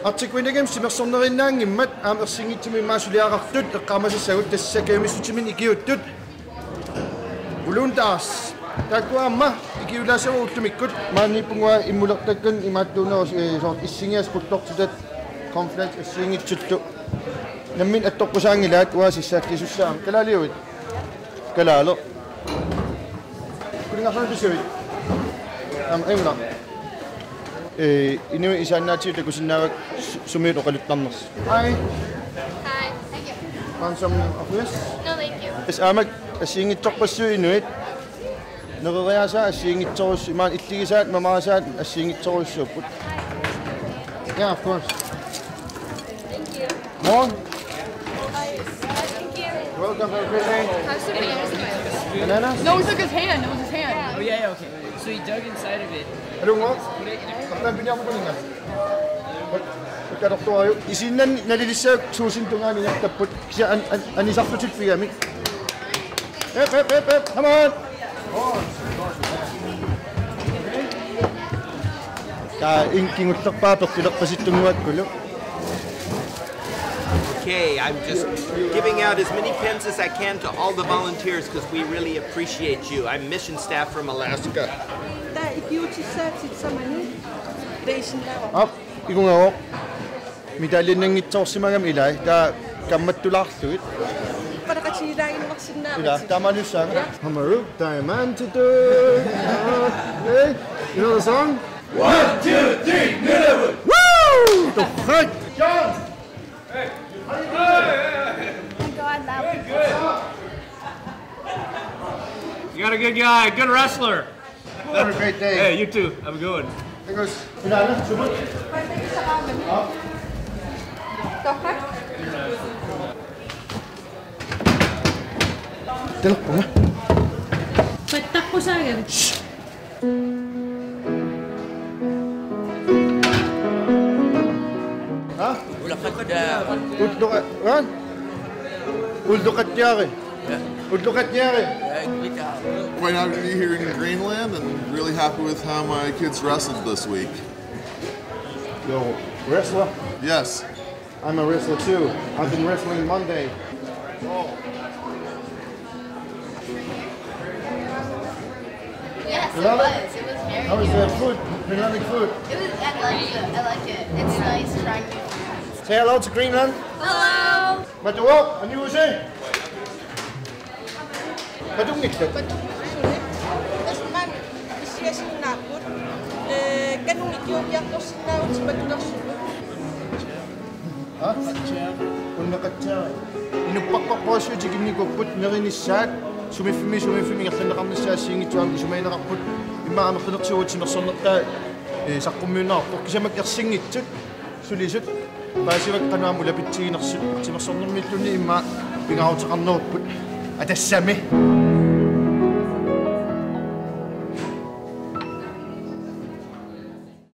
Artiquinagam simersornerinnaangimmat aamersingittimi maasuliaqartut eqqamasissagut tassakaamisutimin ikiuttut uluntaas taakkuaamma ikiulaasagu ullumikkut maannippungua immulertakkan imaattuuneros sort issingias quttortutat conference issingitsuttu nammin attoqqusaangilaat uasissaakkisussaam kalaaliuit kalaalo kulingarsan pisuit imla inui isaannaatiut takusinnaavak sumiut oqaluttarners hi Thank you. want some of this No, thank you. is aamak assingittorpassu inuit nereriasa assingitsorus imaan illigisaat mamaasaat assingitsorussuupput yeah of course Thank you. more Thank you. welcome for everything How's the video? bananas No, it took his hand. It was his hand. Oh yeah, okay. So he dug inside of it. I don't want Kaptan pinya mo kuningan pagkarokto ayo isinan nalilisag susintungan niya tapot siya anisaktutit piyami hep come on ka inkingutak pa pagtilak pasitungwat kulo. Okay, I'm just giving out as many pens as I can to all the volunteers because we really appreciate you. I'm mission staff from Alaska. Up, iku ngawak. Medalya nang itsorsimagam ilay da kammattulartuit. Ila tamalusang Hamaruk Diamond to do. Hey, you know the song? 1, 2, 3, Nunavut! Woo! The fuck? John! Hey! God, that was Good! You got a good guy, good wrestler. Have a great day. Hey, you too. Have a good one. There goes. Pinala, subot. Telok po nga. Patak ko sa akin. Ha? Uldukat yari. Uldukat yari. Quite happy to be here in Greenland and really happy with how my kids wrestled this week. Yo, wrestler? Yes. I'm a wrestler too. I've been wrestling Monday. Yes, it Love was. it? It was very How was good. the food? Greenlandic food. It was. I like it. I like it. It's nice trying new foods. Say hello to Greenland. Hello. Matuwak, ano yung say? Patungit ka. Ha? Kung nakatsa. Inupakpak po siya, jigin ni ko put narinisat. Sumifimi, ngayon na kami siya, singit yung sumay nakaput. Yung mga makanak siya, sinasonot na sa komuna. Kung siya mag-singit siya, sulisot. Para siya magtanong mo, lapit siya, sinasonot nito ni ima, pingahot sa kanoput. At asami.